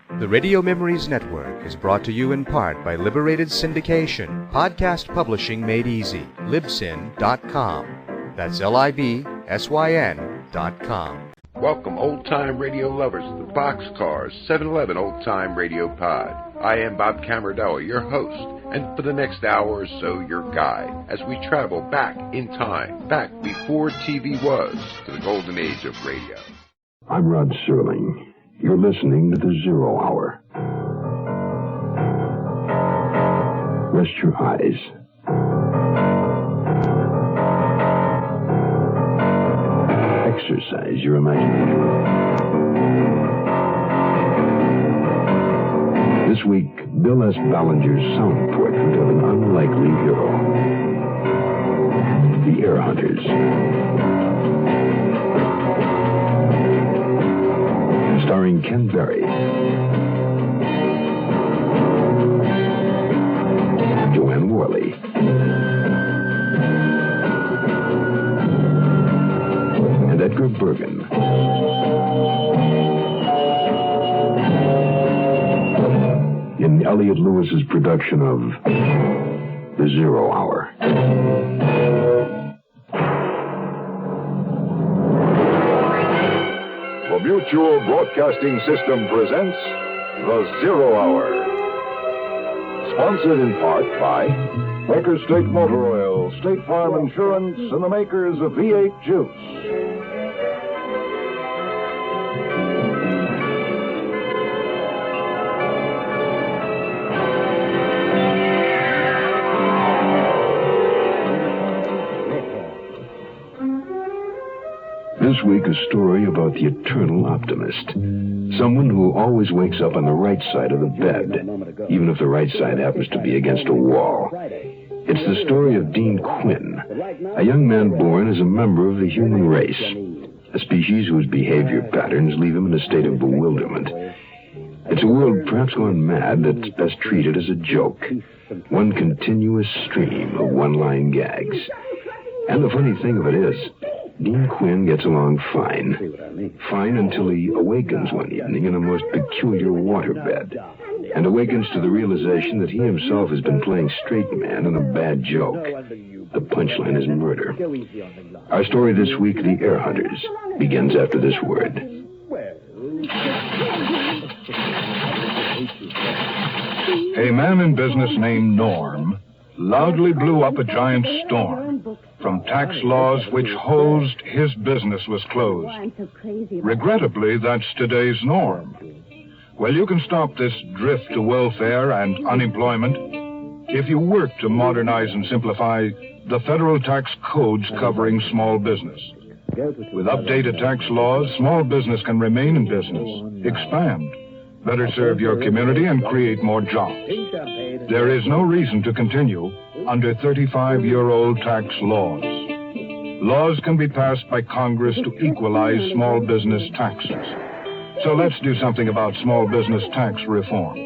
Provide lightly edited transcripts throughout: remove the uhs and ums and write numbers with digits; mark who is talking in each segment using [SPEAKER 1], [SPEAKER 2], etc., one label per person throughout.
[SPEAKER 1] The Radio Memories Network is brought to you in part by Liberated Syndication, podcast publishing made easy, libsyn.com. That's libsyn.com.
[SPEAKER 2] Welcome, old-time radio lovers of the Boxcars 7-Eleven Old-Time Radio Pod. I am Bob Camarillo, your host, and for the next hour or so, your guide, as we travel back in time, back before TV was, to the golden age of radio.
[SPEAKER 3] I'm Rod Serling. You're listening to the Zero Hour. Rest your eyes. Exercise your imagination. This week, Bill S. Ballinger's sound portrait of an unlikely hero. The Heir Hunters. Starring Ken Berry, Joanne Worley, and Edgar Bergen. In Elliot Lewis's production of The Zero Hour.
[SPEAKER 4] The Mutual Broadcasting System presents The Zero Hour. Sponsored in part by Quaker State Motor Oil, State Farm Insurance, and the makers of V8 Juice.
[SPEAKER 3] This week, a story about the eternal optimist. Someone who always wakes up on the right side of the bed, even if the right side happens to be against a wall. It's the story of Dean Quinn, a young man born as a member of the human race, a species whose behavior patterns leave him in a state of bewilderment. It's a world perhaps gone mad that's best treated as a joke, one continuous stream of one-line gags. And the funny thing of it is, Dean Quinn gets along fine. Fine until he awakens one evening in a most peculiar waterbed, and awakens to the realization that he himself has been playing straight man in a bad joke. The punchline is murder. Our story this week, The Heir Hunters, begins after this word.
[SPEAKER 4] A man in business named Norm loudly blew up a giant storm from tax laws which hosed his business was closed. Regrettably, that's today's norm. Well, you can stop this drift to welfare and unemployment if you work to modernize and simplify the federal tax codes covering small business. With updated tax laws, small business can remain in business, expand, better serve your community, and create more jobs. There is no reason to continue under 35-year-old tax laws. Laws can be passed by Congress to equalize small business taxes. So let's do something about small business tax reform.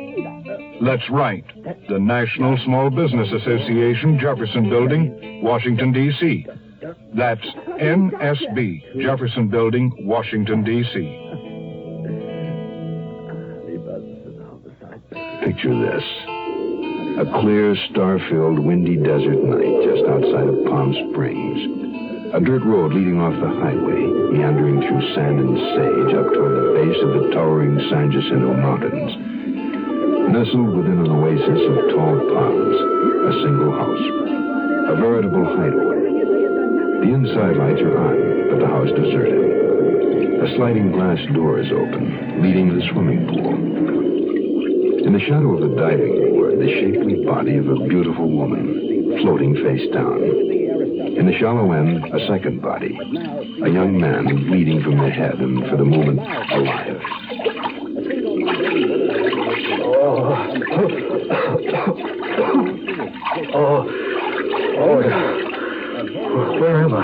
[SPEAKER 4] Let's write the National Small Business Association, Jefferson Building, Washington, D.C. That's NSB, Jefferson Building, Washington, D.C.
[SPEAKER 3] Picture this. A clear, star-filled, windy desert night just outside of Palm Springs. A dirt road leading off the highway, meandering through sand and sage up toward the base of the towering San Jacinto Mountains. Nestled within an oasis of tall palms, a single house. A veritable hideaway. The inside lights are on, but the house deserted. A sliding glass door is open, leading to the swimming pool. In the shadow of the diving board, the shapely body of a beautiful woman, floating face down. In the shallow end, a second body, a young man bleeding from the head and, for the moment, alive.
[SPEAKER 5] Where am I?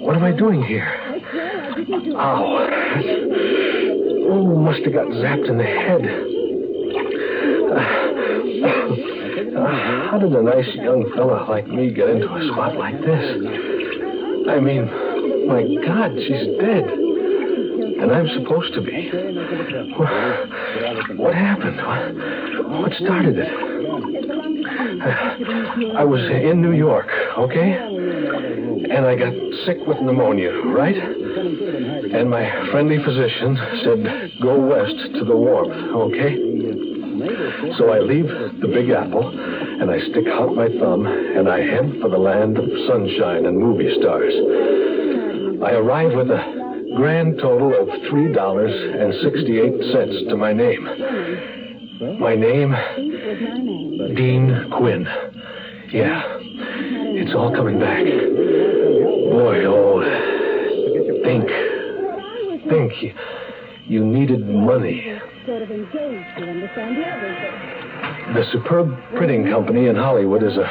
[SPEAKER 5] What am I doing here? Ow. Oh, must have got zapped in the head. How did a nice young fella like me get into a spot like this? I mean, my God, she's dead. And I'm supposed to be. What happened? What started it? I was in New York, okay? And I got sick with pneumonia, right? And my friendly physician said, go west to the warmth, okay? So I leave the Big Apple, and I stick out my thumb, and I head for the land of sunshine and movie stars. I arrive with a grand total of $3.68 to my name. My name, Dean Quinn. Yeah, it's all coming back. Boy, oh, think. You needed money. The superb printing company in Hollywood is a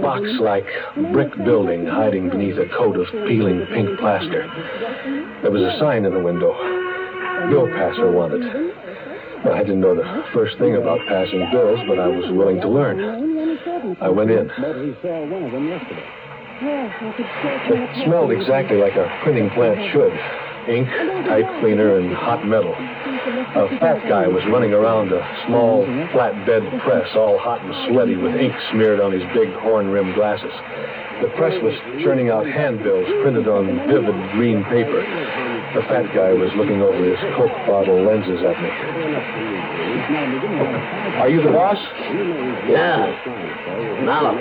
[SPEAKER 5] box-like brick building hiding beneath a coat of peeling pink plaster. There was a sign in the window. Bill passer wanted. Well, I didn't know the first thing about passing bills, but I was willing to learn. I went in. It smelled exactly like a printing plant should. Ink, type cleaner, and hot metal. A fat guy was running around a small flatbed press, all hot and sweaty with ink smeared on his big horn-rimmed glasses. The press was churning out handbills printed on vivid green paper. The fat guy was looking over his Coke bottle lenses at me. Are you the boss?
[SPEAKER 6] Yeah. Malum.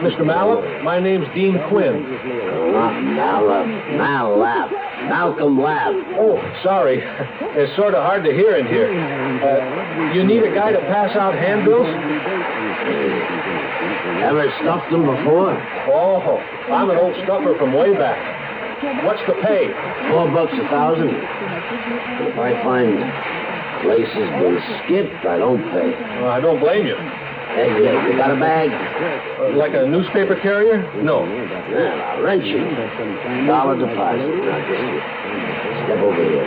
[SPEAKER 5] Mr. Malum, my name's Dean Quinn.
[SPEAKER 6] Not Malum. Malap. Malcolm Lap.
[SPEAKER 5] Oh, sorry. It's sort of hard to hear in here. You need a guy to pass out handbills?
[SPEAKER 6] Ever stuffed them before?
[SPEAKER 5] Oh, I'm an old stuffer from way back. What's the pay?
[SPEAKER 6] $4 1,000. If I find places been skipped, I don't pay.
[SPEAKER 5] Well, I don't blame you.
[SPEAKER 6] Hey, you got a bag?
[SPEAKER 5] Like a newspaper carrier? No.
[SPEAKER 6] Yeah, I'll rent you. $1 deposit. Now just step over here.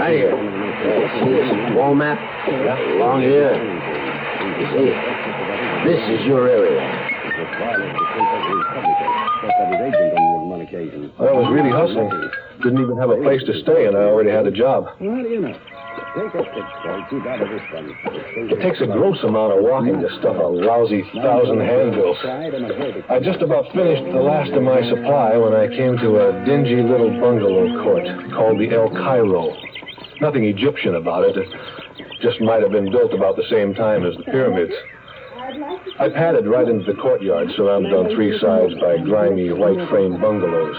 [SPEAKER 6] Right here. See this wall map? Yeah. Along here. You see it? This is your area.
[SPEAKER 5] I was really hustling. Didn't even have a place to stay, and I already had a job. It takes a gross amount of walking to stuff a lousy 1,000 handbills. I just about finished the last of my supply when I came to a dingy little bungalow court called the El Cairo. Nothing Egyptian about it. It just might have been built about the same time as the pyramids. I padded right into the courtyard, surrounded on three sides by grimy, white-frame bungalows.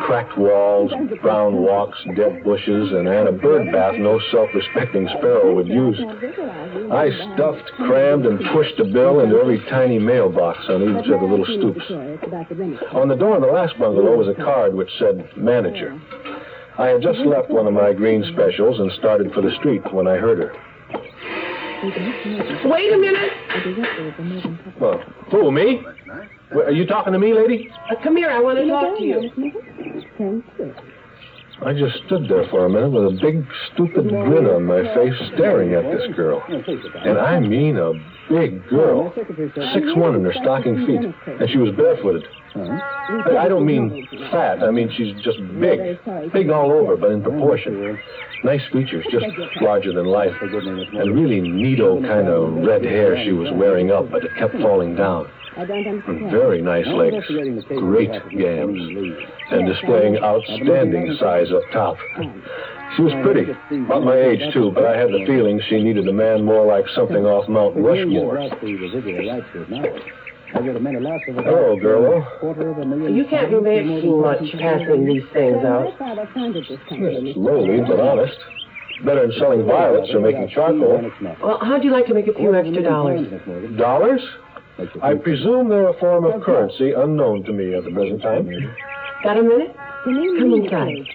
[SPEAKER 5] Cracked walls, brown walks, dead bushes, and a bird bath no self-respecting sparrow would use. I stuffed, crammed, and pushed a bill into every tiny mailbox on each of the little stoops. On the door of the last bungalow was a card which said, manager. I had just left one of my green specials and started for the street when I heard her.
[SPEAKER 7] Wait a minute.
[SPEAKER 5] Well, who, me? Are you talking to me, lady?
[SPEAKER 7] Come here, I want to talk to you.
[SPEAKER 5] I just stood there for a minute with a big, stupid grin on my face staring at this girl. And I mean a big girl. 6'1" in her stocking feet. And she was barefooted. I don't mean fat. I mean she's just big. Big all over, but in proportion. Nice features, just larger than life. And really neato kind of red hair she was wearing up, but it kept falling down. And very nice legs, great gams, and displaying outstanding size up top. She was pretty, about my age too, but I had the feeling she needed a man more like something off Mount Rushmore. Hello, girl.
[SPEAKER 7] You can't be making much passing these things out.
[SPEAKER 5] Slowly, but honest. Better than selling violets or making charcoal.
[SPEAKER 7] Well, how'd you like to make a few extra dollars?
[SPEAKER 5] Dollars? I presume they're a form of currency unknown to me at the present time.
[SPEAKER 7] Got a minute? Come inside.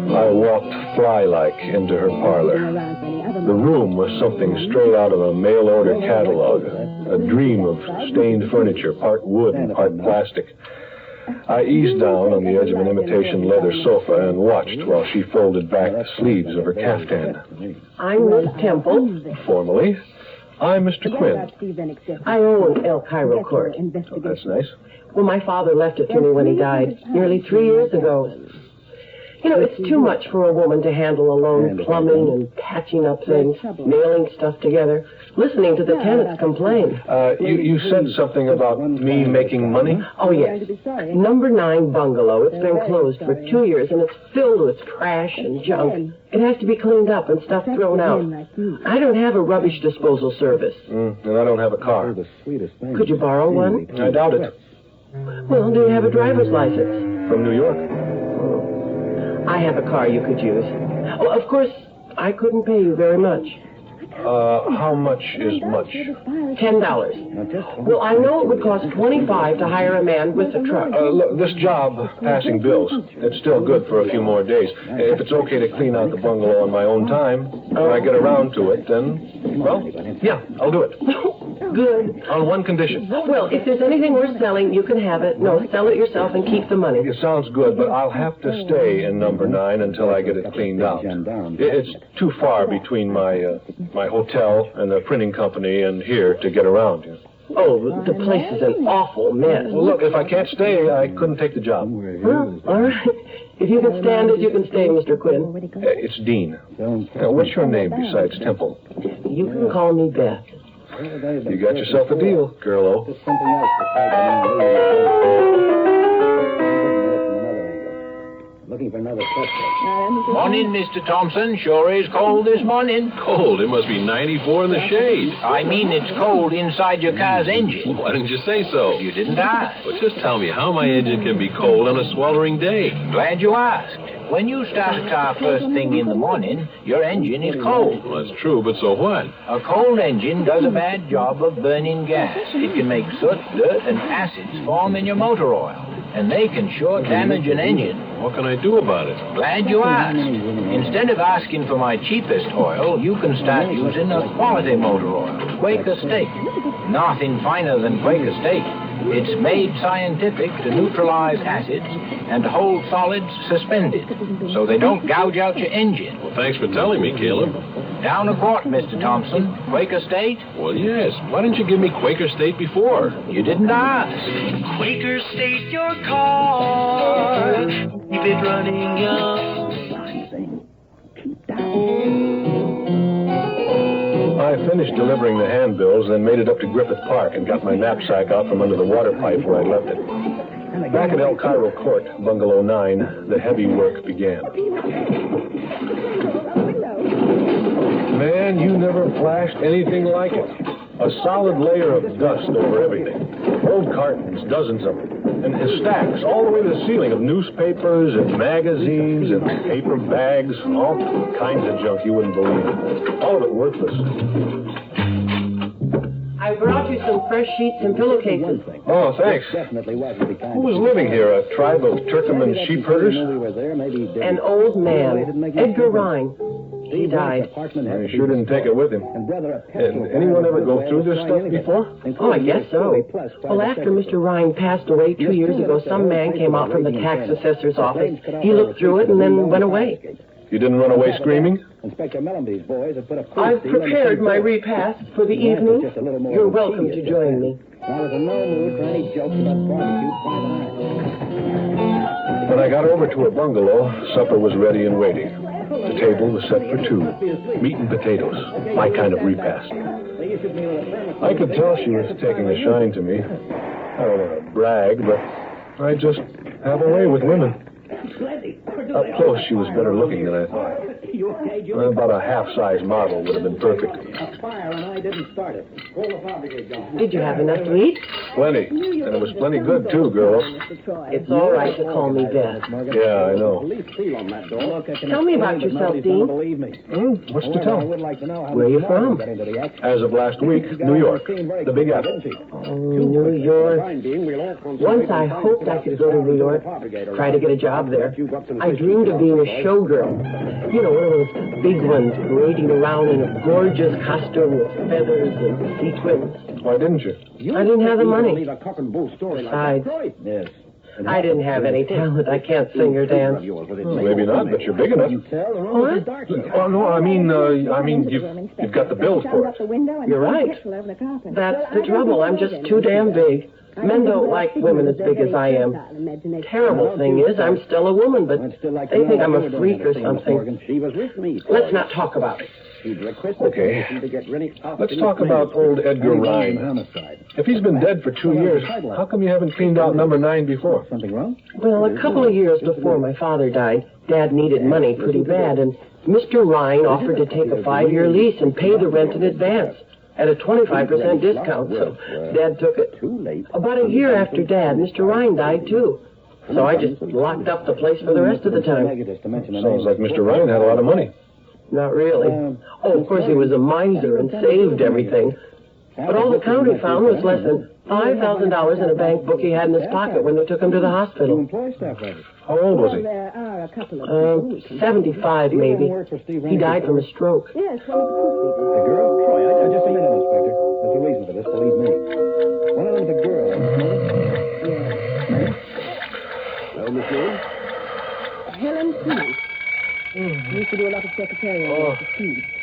[SPEAKER 5] I walked fly-like into her parlor. The room was something straight out of a mail-order catalog, a dream of stained furniture, part wood and part plastic. I eased down on the edge of an imitation leather sofa and watched while she folded back the sleeves of her caftan.
[SPEAKER 7] I'm Miss Temple.
[SPEAKER 5] Formally, I'm Mr. Quinn.
[SPEAKER 7] I own El Cairo Court.
[SPEAKER 5] Oh, that's nice.
[SPEAKER 7] Well, my father left it to me when he died, nearly 3 years ago. You know, it's too much for a woman to handle alone, plumbing and patching up things, nailing stuff together, listening to the tenants complain.
[SPEAKER 5] You said something about me making money?
[SPEAKER 7] Oh, yes. Number 9 bungalow. It's been closed for 2 years, and it's filled with trash and junk. It has to be cleaned up and stuff thrown out. I don't have a rubbish disposal service.
[SPEAKER 5] And I don't have a car.
[SPEAKER 7] Could you borrow one?
[SPEAKER 5] I doubt it.
[SPEAKER 7] Well, do you have a driver's license?
[SPEAKER 5] From New York.
[SPEAKER 7] I have a car you could use. Oh, of course, I couldn't pay you very much.
[SPEAKER 5] How much is much?
[SPEAKER 7] $10. Well, I know it would cost $25 to hire a man with a truck.
[SPEAKER 5] Look, this job, passing bills, it's still good for a few more days. If it's okay to clean out the bungalow on my own time, when I get around to it, then, well, yeah, I'll do it.
[SPEAKER 7] Good.
[SPEAKER 5] On one condition.
[SPEAKER 7] Well, if there's anything worth selling, you can have it. No, sell it yourself and keep the money.
[SPEAKER 5] It sounds good, but I'll have to stay in number 9 until I get it cleaned out. It's too far between my hotel and the printing company and here to get around.
[SPEAKER 7] Oh, the place is an awful mess.
[SPEAKER 5] Well, look, if I can't stay, I couldn't take the job.
[SPEAKER 7] Well, all right. If you can stand it, you can stay, Mr. Quinn.
[SPEAKER 5] It's Dean. What's your name besides Temple?
[SPEAKER 7] You can call me Beth.
[SPEAKER 5] You got yourself a deal, girl-o.
[SPEAKER 6] Looking for another suspect.
[SPEAKER 8] Morning, Mr. Thompson. Sure is cold this morning.
[SPEAKER 9] Cold? It must be 94 in the shade.
[SPEAKER 8] I mean, it's cold inside your car's engine.
[SPEAKER 9] Why didn't you say so?
[SPEAKER 8] You didn't ask.
[SPEAKER 9] Well, just tell me how my engine can be cold on a sweltering day.
[SPEAKER 8] Glad you asked. When you start a car first thing in the morning, your engine is cold.
[SPEAKER 9] Well, that's true, but so what?
[SPEAKER 8] A cold engine does a bad job of burning gas. It can make soot, dirt, and acids form in your motor oil, and they can sure damage an engine.
[SPEAKER 9] What can I do about it?
[SPEAKER 8] Glad you asked. Instead of asking for my cheapest oil, you can start using a quality motor oil, Quaker State. Nothing finer than Quaker State. It's made scientific to neutralize acids and to hold solids suspended, so they don't gouge out your engine.
[SPEAKER 9] Well, thanks for telling me, Caleb.
[SPEAKER 8] Down a quart, Mr. Thompson. Quaker State?
[SPEAKER 9] Well, yes. Why didn't you give me Quaker State before?
[SPEAKER 8] You didn't ask.
[SPEAKER 10] Quaker State your car. Keep it running young.
[SPEAKER 5] I finished delivering the handbills, then made it up to Griffith Park and got my knapsack out from under the water pipe where I left it. Back at El Cairo Court, Bungalow 9, the heavy work began. Man, you never flashed anything like it. A solid layer of dust over everything. Old cartons, dozens of them. And stacks all the way to the ceiling of newspapers and magazines and paper bags, all kinds of junk you wouldn't believe. All of it worthless.
[SPEAKER 7] I brought you some fresh sheets and pillowcases.
[SPEAKER 5] Oh, thanks. Who was living here? A tribe of Turkoman sheep herders?
[SPEAKER 7] An old man, Edgar Rhine. He died.
[SPEAKER 5] He sure didn't take it with him. Did anyone ever go through this stuff before?
[SPEAKER 7] Oh, I guess so. Well, after Mr. Rhine passed away 2 years ago, some man came out from the tax assessor's office. He looked through it and then went away.
[SPEAKER 5] You didn't run away screaming?
[SPEAKER 7] I've prepared my repast for the evening. You're welcome to join me.
[SPEAKER 5] When I got over to her bungalow, supper was ready and waiting. The table was set for 2. Meat and potatoes, my kind of repast. I could tell she was taking a shine to me. I don't want to brag, but I just have a way with women. Up close, she was better looking than I thought. About a half-size model would have been perfect.
[SPEAKER 7] Did you have enough to eat?
[SPEAKER 5] Plenty. And it was plenty good, too, girl.
[SPEAKER 7] It's all right to call me Beth.
[SPEAKER 5] Yeah, I know.
[SPEAKER 7] Tell me about yourself, Dean.
[SPEAKER 5] What's to tell?
[SPEAKER 7] Where are you from?
[SPEAKER 5] As of last week, New York. The Big Apple.
[SPEAKER 7] Oh, New York. Once I hoped I could go to New York, try to get a job there. I dreamed of being a showgirl. You know, one of those big ones parading around in a gorgeous costume with feathers and sequins.
[SPEAKER 5] Why didn't you?
[SPEAKER 7] I didn't have the money. Besides, I didn't have any talent. I can't sing or dance.
[SPEAKER 5] Maybe not, but you're big enough.
[SPEAKER 7] What?
[SPEAKER 5] Oh, no, I mean, you've got the build for it.
[SPEAKER 7] You're right. That's the trouble. I'm just too damn big. Men don't like women as big as I am. Terrible thing is, I'm still a woman, but they think I'm a freak or something. Let's not talk about it.
[SPEAKER 5] Okay. Let's talk about old Edgar Rhine. If he's been dead for 2 years, how come you haven't cleaned out number 9 before?
[SPEAKER 7] Well, a couple of years before my father died, Dad needed money pretty bad, and Mr. Rhine offered to take a 5-year lease and pay the rent in advance at a 25% discount, so Dad took it. About a year after Dad, Mr. Rhine died, too. So I just locked up the place for the rest of the time.
[SPEAKER 5] Sounds like Mr. Rhine had a lot of money.
[SPEAKER 7] Not really. Oh, of course, he was a miser and saved everything. But all the county found was less than $5,000 in a bank book he had in his pocket when they took him to the hospital.
[SPEAKER 5] How old was he?
[SPEAKER 7] 75, maybe. He died from a stroke.
[SPEAKER 11] Yes, the girl? Troy, just a minute, Inspector. There's a reason for this, believe me. One of them's a girl. Well, monsieur?
[SPEAKER 12] Helen Smith. Used to do a lot of secretarial.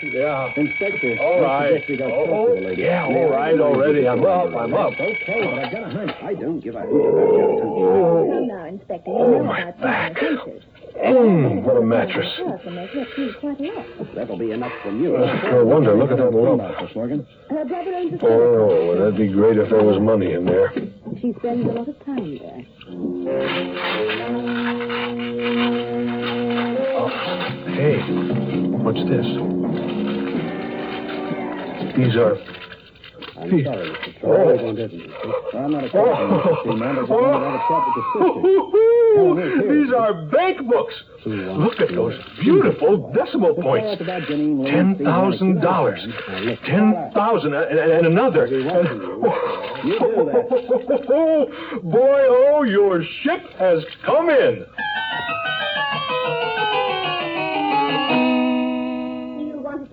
[SPEAKER 5] Yeah.
[SPEAKER 11] Inspector.
[SPEAKER 5] All right. Yeah, all right already. I'm up.
[SPEAKER 11] Okay, but I've got a hunch. I don't give a hoot
[SPEAKER 12] Come now, Inspector.
[SPEAKER 5] Oh, my back. What a mattress.
[SPEAKER 11] That'll be enough from you.
[SPEAKER 5] No wonder. Look at that lump. Oh, that'd be great if there was money in there.
[SPEAKER 12] She spends a lot of time there.
[SPEAKER 5] Hey, what's this? These are...
[SPEAKER 11] I'm sorry, Mr. Troy. I'm not a captain, man. There's a man that had a chat with your sister.
[SPEAKER 5] These are bank books. Look at those beautiful decimal points. $10,000. 10,000 and another. Boy, oh, your ship has come in.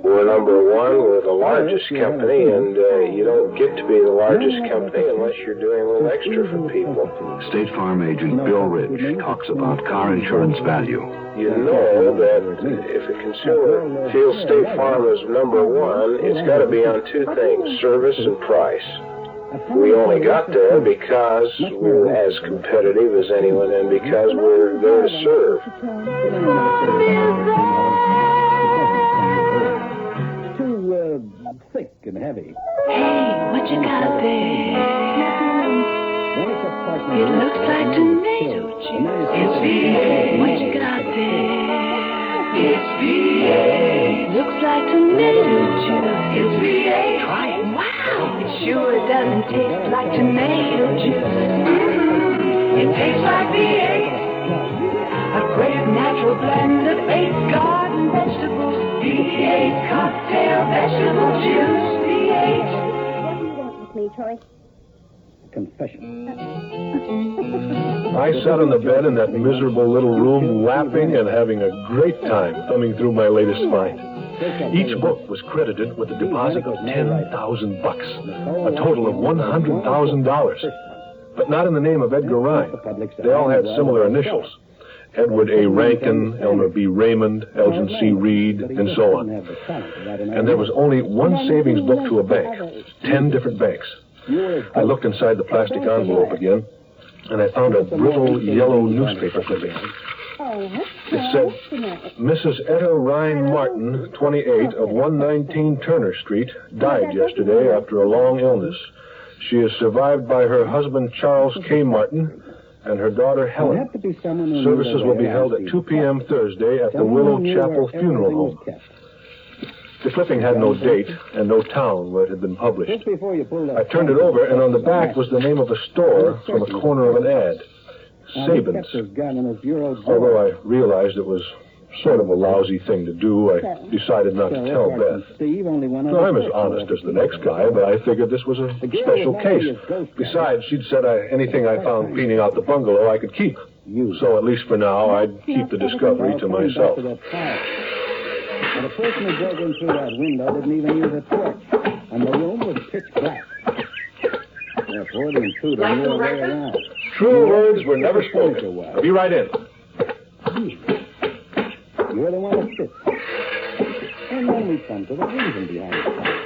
[SPEAKER 13] We're number one. We're the largest company, and you don't get to be the largest company unless you're doing a little extra for people.
[SPEAKER 3] State Farm agent Bill Rich talks about car insurance value.
[SPEAKER 13] You know that if a consumer feels State Farm is number one, it's got to be on two things, service and price. We only got there because we're as competitive as anyone and because we're there to serve.
[SPEAKER 11] Thick and heavy.
[SPEAKER 10] Hey, what you got there? It looks like tomato juice. It's V8. What you got there? It's V8. Looks like tomato juice. It's V8. Try it. Wow, it sure doesn't taste like tomato juice. It tastes like V8. A great natural blend of 8 garden vegetables. V8 cocktail vegetable juice. V8.
[SPEAKER 12] What do you want with me, Troy?
[SPEAKER 11] Confession.
[SPEAKER 5] I sat on the bed in that miserable little room, laughing and having a great time thumbing through my latest find. Each book was credited with a deposit of $10,000, a total of $100,000. But not in the name of Edgar Rhine. They all had similar initials. Edward A. Rankin, Elmer B. Raymond, Elgin C. Reed, and so on. And there was only one savings book to a bank, 10 different banks. I looked inside the plastic envelope again, and I found a brittle yellow newspaper clipping. It said, Mrs. Etta Rhine Martin, 28, of 119 Turner Street, died yesterday after a long illness. She is survived by her husband, Charles K. Martin, and her daughter, Helen. Services will be held at 2 p.m. Thursday at the Willow Chapel Funeral Home. The clipping had no date and no town where it had been published. I turned it over, and on the back was the name of a store from a corner of an ad. Sabin's. Although I realized it was sort of a lousy thing to do, I decided not to tell Beth. No, I'm as honest as the next guy, but I figured this was a special case. Besides, she'd said anything I found cleaning out the bungalow I could keep. So at least for now, I'd keep the discovery to myself.
[SPEAKER 11] And the person who broke in through that window didn't even use a torch. And the room was pitch black. Therefore,
[SPEAKER 7] Like some breakfast?
[SPEAKER 5] True words were never spoken. I'll be right in.
[SPEAKER 11] You're the one that sits. And then we come to the reason behind it.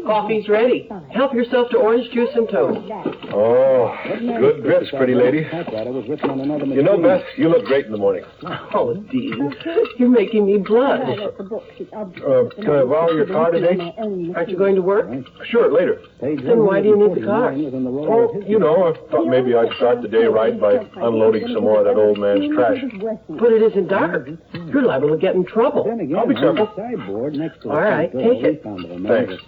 [SPEAKER 7] Coffee's ready. Help yourself to orange juice and toast.
[SPEAKER 5] Oh, good grits, pretty lady. You know, Beth, you look great in the morning.
[SPEAKER 7] Oh, Dean, you're making me blush.
[SPEAKER 5] Can I borrow your car today?
[SPEAKER 7] Aren't you going to work?
[SPEAKER 5] Sure, later.
[SPEAKER 7] Then why do you need the car?
[SPEAKER 5] Oh, you know, I thought maybe I'd start the day right by unloading some more of that old man's trash.
[SPEAKER 7] But it isn't dark. You're liable to get in trouble.
[SPEAKER 5] I'll be careful.
[SPEAKER 7] All right, take it.
[SPEAKER 5] Thanks.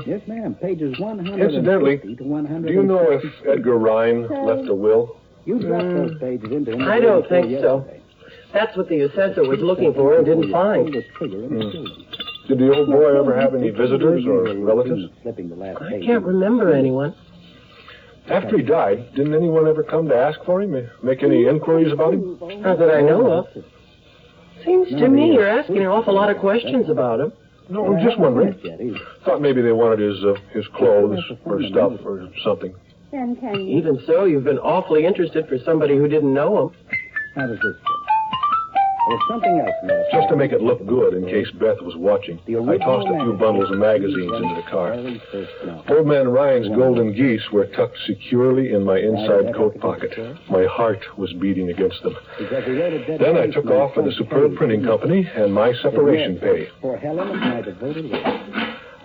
[SPEAKER 11] Yes, ma'am. Pages 100.
[SPEAKER 5] Incidentally, do you know if Edgar Rhine left a will?
[SPEAKER 11] You dropped those pages into him.
[SPEAKER 7] I don't think so. That's what the assessor was looking for and didn't find.
[SPEAKER 5] Did the old boy ever have any visitors or relatives?
[SPEAKER 7] I can't remember anyone.
[SPEAKER 5] After he died, didn't anyone ever come to ask for him? Make any inquiries about him?
[SPEAKER 7] Not that I know of. Seems to me you're asking an awful lot of questions about him.
[SPEAKER 5] No, I'm just wondering. Thought maybe they wanted his clothes or stuff or something.
[SPEAKER 7] Even so, you've been awfully interested for somebody who didn't know him.
[SPEAKER 11] How does this fit? There's something else, Miss.
[SPEAKER 5] Just to make it look good in case Beth was watching, I tossed a few bundles of magazines into the car. Old Man Ryan's golden geese were tucked securely in my inside coat pocket. My heart was beating against them. Then I took off for the superb printing company and my separation pay.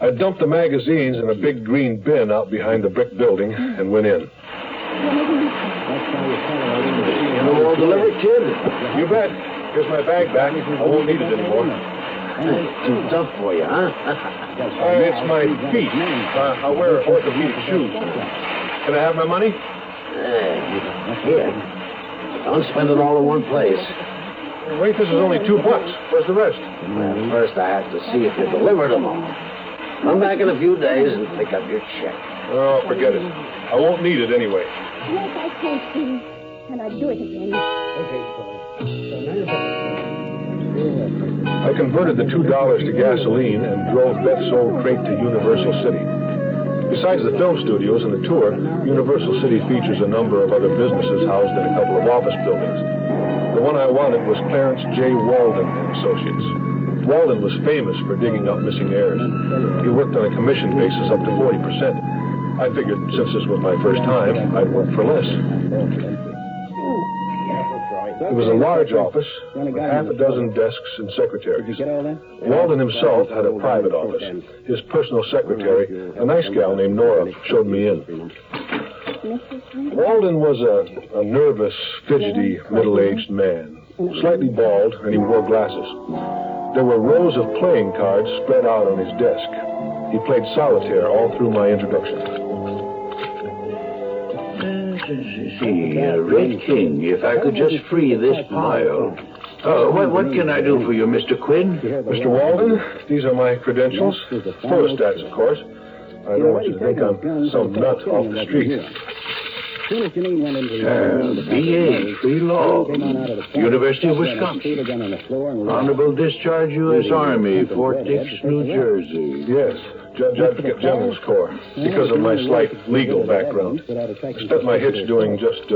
[SPEAKER 5] I dumped the magazines in a big green bin out behind the brick building and went in.
[SPEAKER 6] All delivered, kid?
[SPEAKER 5] You bet. Here's my bag back. I won't need it anymore.
[SPEAKER 6] It's too tough for you, huh?
[SPEAKER 5] It's my feet. I wear orthopedic shoes. Can I have my money?
[SPEAKER 6] Here. Don't spend it all in one place.
[SPEAKER 5] Wait, this is only $2. Where's the rest?
[SPEAKER 6] Well, first I have to see if you delivered them all. Come back in a few days and pick up your check.
[SPEAKER 5] Oh, forget it. I won't need it anyway.
[SPEAKER 12] Yes, I can, Steve. And I do it again.
[SPEAKER 5] I converted the $2 to gasoline and drove Beth's old crate to Universal City. Besides the film studios and the tour, Universal City features a number of other businesses housed in a couple of office buildings. The one I wanted was Clarence J. Walden and Associates. Walden was famous for digging up missing heirs. He worked on a commission basis up to 40%. I figured since this was my first time, I'd work for less. It was a large office with half a dozen desks and secretaries. Walden himself had a private office. His personal secretary, a nice gal named Nora, showed me in. Walden was a nervous, fidgety, middle-aged man, slightly bald, and he wore glasses. There were rows of playing cards spread out on his desk. He played solitaire all through my introduction.
[SPEAKER 14] See, Red King, if I could just free this pile. What can I do for you, Mr. Quinn?
[SPEAKER 5] Mr. Walden, these are my credentials. Photostats, of course. I don't want you to think I'm some nut off the street.
[SPEAKER 14] B.A., Free Law, University of Wisconsin. Honorable Discharge, U.S. Army, Fort Dix, New Jersey.
[SPEAKER 5] Yes, Judge Advocate General's Corps, because of my slight legal background. I spent my hitch doing just,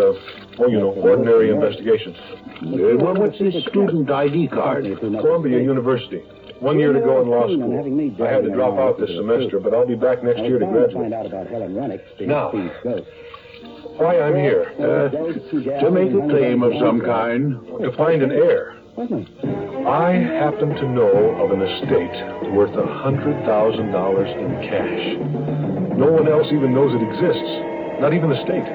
[SPEAKER 5] ordinary investigations.
[SPEAKER 14] What's this student ID card?
[SPEAKER 5] Columbia University. 1 year to go in law school. I had to drop out this semester, but I'll be back next year to graduate. Now, why I'm here?
[SPEAKER 14] To make a claim of some kind.
[SPEAKER 5] To find an heir. I happen to know of an estate worth $100,000 in cash. No one else even knows it exists. Not even the state.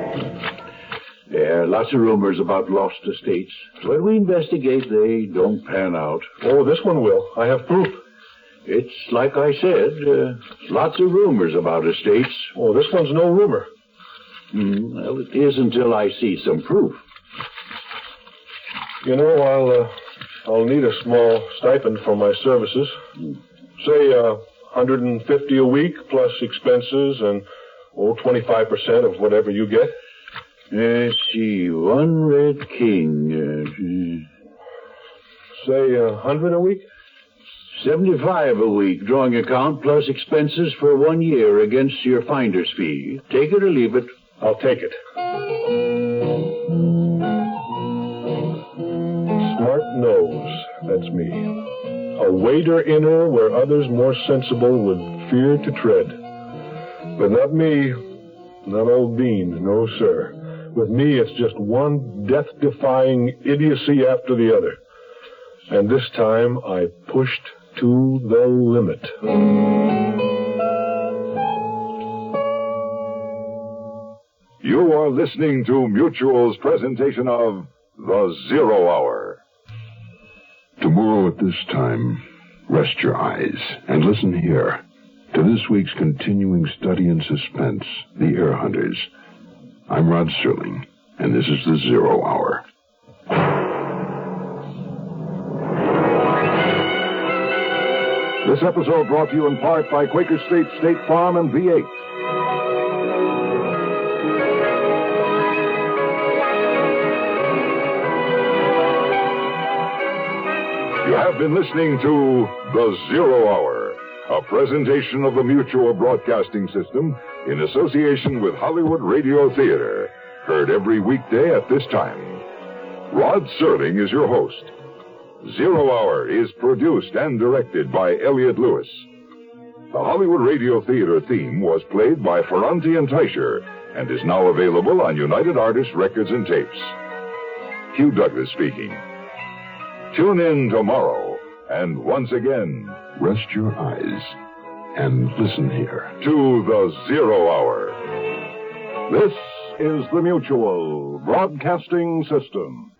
[SPEAKER 14] There are lots of rumors about lost estates. When we investigate, they don't pan out.
[SPEAKER 5] Oh, this one will. I have proof.
[SPEAKER 14] It's like I said, lots of rumors about estates.
[SPEAKER 5] Oh, this one's no rumor.
[SPEAKER 14] Well, it is until I see some proof.
[SPEAKER 5] You know, I'll need a small stipend for my services. Say, $150 a week plus expenses and, 25% of whatever you get.
[SPEAKER 14] Let's see, one Red King.
[SPEAKER 5] Say, $100 a week?
[SPEAKER 14] $75 a week, drawing account plus expenses for 1 year against your finder's fee. Take it or leave it.
[SPEAKER 5] I'll take it. Smart nose, that's me. A wader inner where others more sensible would fear to tread. But not me. Not old Beans, no, sir. With me, it's just one death-defying idiocy after the other. And this time, I pushed to the limit.
[SPEAKER 15] You are listening to Mutual's presentation of The Zero Hour.
[SPEAKER 3] Tomorrow at this time, rest your eyes and listen here to this week's continuing study in suspense, The Air Hunters. I'm Rod Serling, and this is The Zero Hour.
[SPEAKER 15] This episode brought to you in part by Quaker State Farm and V8. You have been listening to The Zero Hour, a presentation of the Mutual Broadcasting System in association with Hollywood Radio Theater, heard every weekday at this time. Rod Serling is your host. Zero Hour is produced and directed by Elliott Lewis. The Hollywood Radio Theater theme was played by Ferranti and Teicher and is now available on United Artists Records and Tapes. Hugh Douglas speaking. Tune in tomorrow, and once again,
[SPEAKER 3] rest your eyes and listen here
[SPEAKER 15] to The Zero Hour. This is the Mutual Broadcasting System.